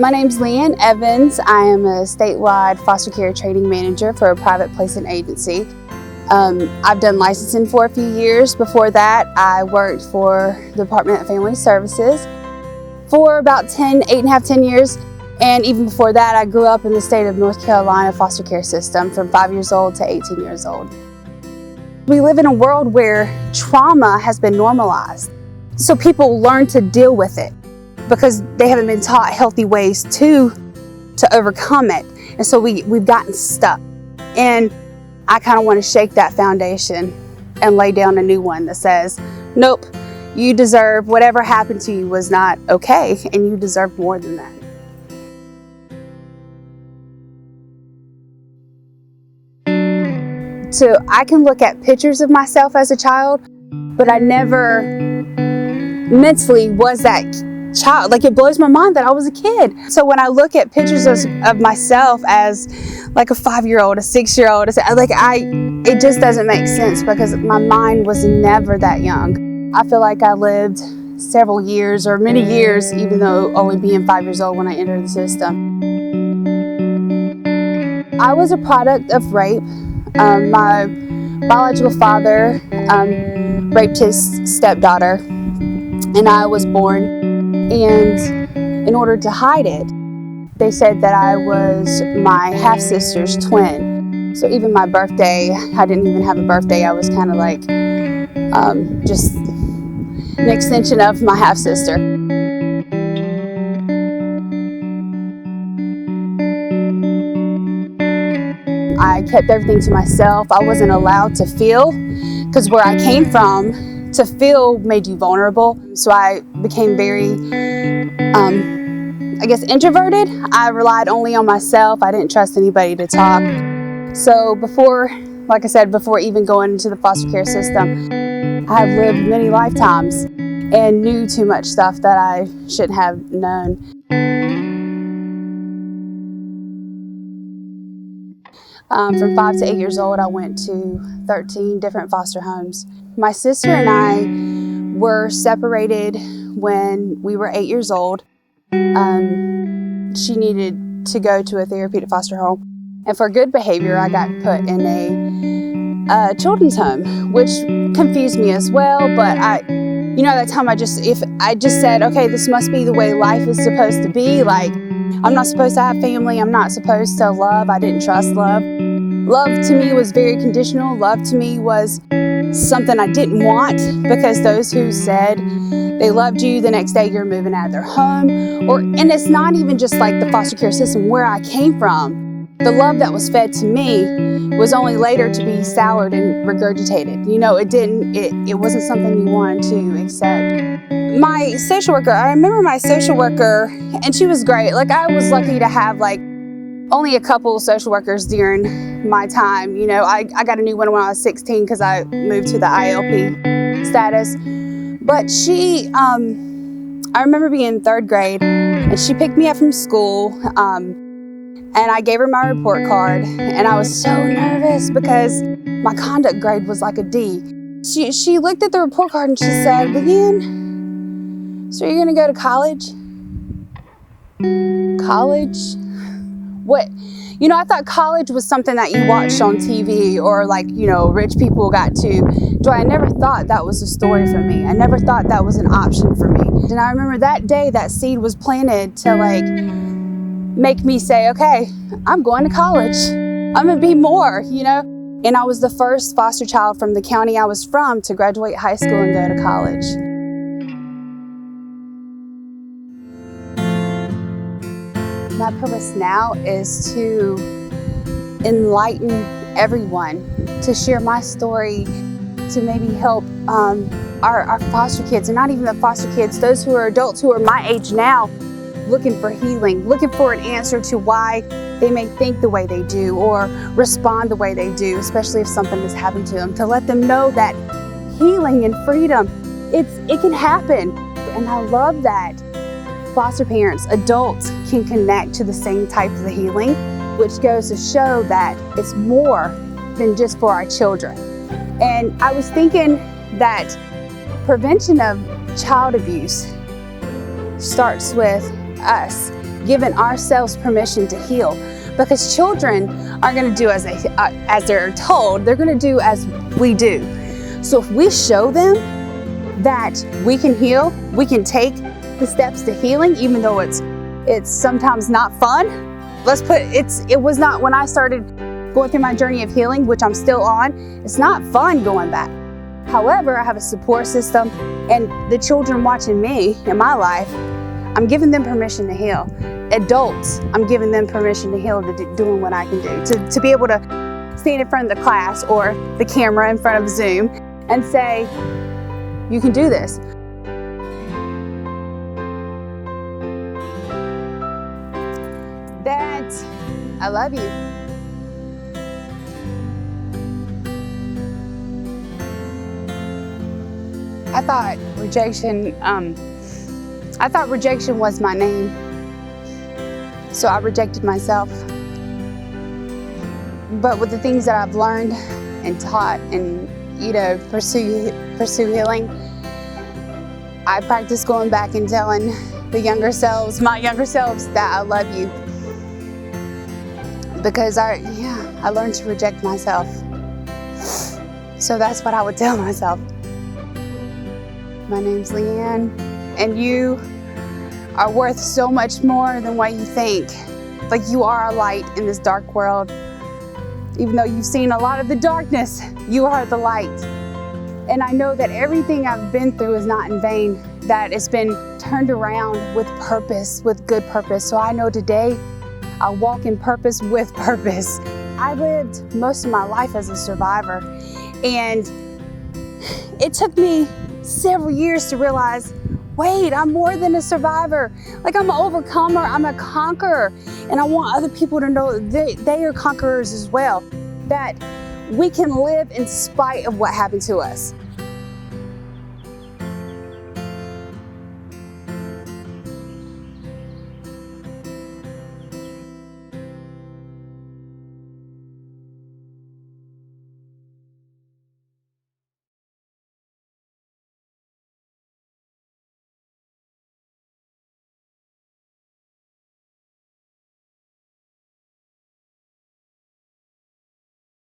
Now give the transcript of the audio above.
My name's LeeAnn Evans. I am a statewide foster care training manager for a private placement agency. I've done licensing for a few years. Before that, I worked for the Department of Family Services for about 10 years. And even before that, I grew up in the state of North Carolina foster care system from 5 years old to 18 years old. We live in a world where trauma has been normalized. So people learn to deal with it because they haven't been taught healthy ways to overcome it. And so we've gotten stuck. And I kind of want to shake that foundation and lay down a new one that says, nope, you deserve whatever happened to you was not okay, and you deserve more than that. So I can look at pictures of myself as a child, but I never mentally was that child. Like, it blows my mind that I was a kid. So when I look at pictures of myself as like a 5-year-old, a 6-year-old, it just doesn't make sense because my mind was never that young. I feel like I lived several years or many years, even though only being 5 years old when I entered the system. I was a product of rape. My biological father raped his stepdaughter, and I was born. And in order to hide it, they said that I was my half-sister's twin. So even my birthday, I didn't even have a birthday. I was kind of like just an extension of my half-sister. I kept everything to myself. I wasn't allowed to feel, because where I came from, to feel made you vulnerable. So I became very, introverted. I relied only on myself. I didn't trust anybody to talk. So before even going into the foster care system, I have lived many lifetimes and knew too much stuff that I shouldn't have known. From 5 to 8 years old, I went to 13 different foster homes. My sister and I were separated when we were 8 years old. She needed to go to a therapeutic foster home. And for good behavior, I got put in a children's home, which confused me as well. But at that time, I just said, okay, this must be the way life is supposed to be. Like, I'm not supposed to have family. I'm not supposed to love. I didn't trust love. Love to me was very conditional. Love to me was something I didn't want, because those who said they loved you, the next day you're moving out of their home. And it's not even just like the foster care system where I came from. The love that was fed to me was only later to be soured and regurgitated. It wasn't something you wanted to accept. My social worker, I remember my social worker, and she was great. Like, I was lucky to have only a couple social workers during my time. I got a new one when I was 16 because I moved to the ILP status. But she, I remember being in 3rd grade, and she picked me up from school, and I gave her my report card, and I was so nervous because my conduct grade was like a D. She looked at the report card and she said, LeeAnn, so you're gonna go to college? College? What? I thought college was something that you watched on TV, or rich people got to do. I never thought that was a story for me. I never thought that was an option for me. And I remember that day that seed was planted to make me say, okay, I'm going to college. I'm gonna be more, And I was the first foster child from the county I was from to graduate high school and go to college. My purpose now is to enlighten everyone, to share my story, to maybe help our foster kids, and not even the foster kids, those who are adults who are my age now, looking for healing, looking for an answer to why they may think the way they do or respond the way they do, especially if something has happened to them, to let them know that healing and freedom, it can happen. And I love that foster parents, adults, can connect to the same type of healing, which goes to show that it's more than just for our children. And I was thinking that prevention of child abuse starts with us giving ourselves permission to heal. Because children are going to do as they're told, they're going to do as we do. So if we show them that we can heal, we can take the steps to healing, even though it's sometimes not fun. It was not when I started going through my journey of healing, which I'm still on, it's not fun going back. However, I have a support system, and the children watching me in my life, I'm giving them permission to heal. Adults, I'm giving them permission to heal, doing what I can do, to be able to stand in front of the class or the camera in front of Zoom and say, you can do this. Dad, I love you. I thought rejection was my name. So I rejected myself. But with the things that I've learned and taught and, pursue healing, I practice going back and telling my younger selves that I love you. Because I learned to reject myself. So that's what I would tell myself. My name's LeeAnn, and you are worth so much more than what you think. Like, you are a light in this dark world. Even though you've seen a lot of the darkness, you are the light. And I know that everything I've been through is not in vain, that it's been turned around with purpose, with good purpose. So I know today I walk in purpose with purpose. I lived most of my life as a survivor, and it took me several years to realize, wait, I'm more than a survivor. Like, I'm an overcomer, I'm a conqueror. And I want other people to know that they are conquerors as well. That we can live in spite of what happened to us.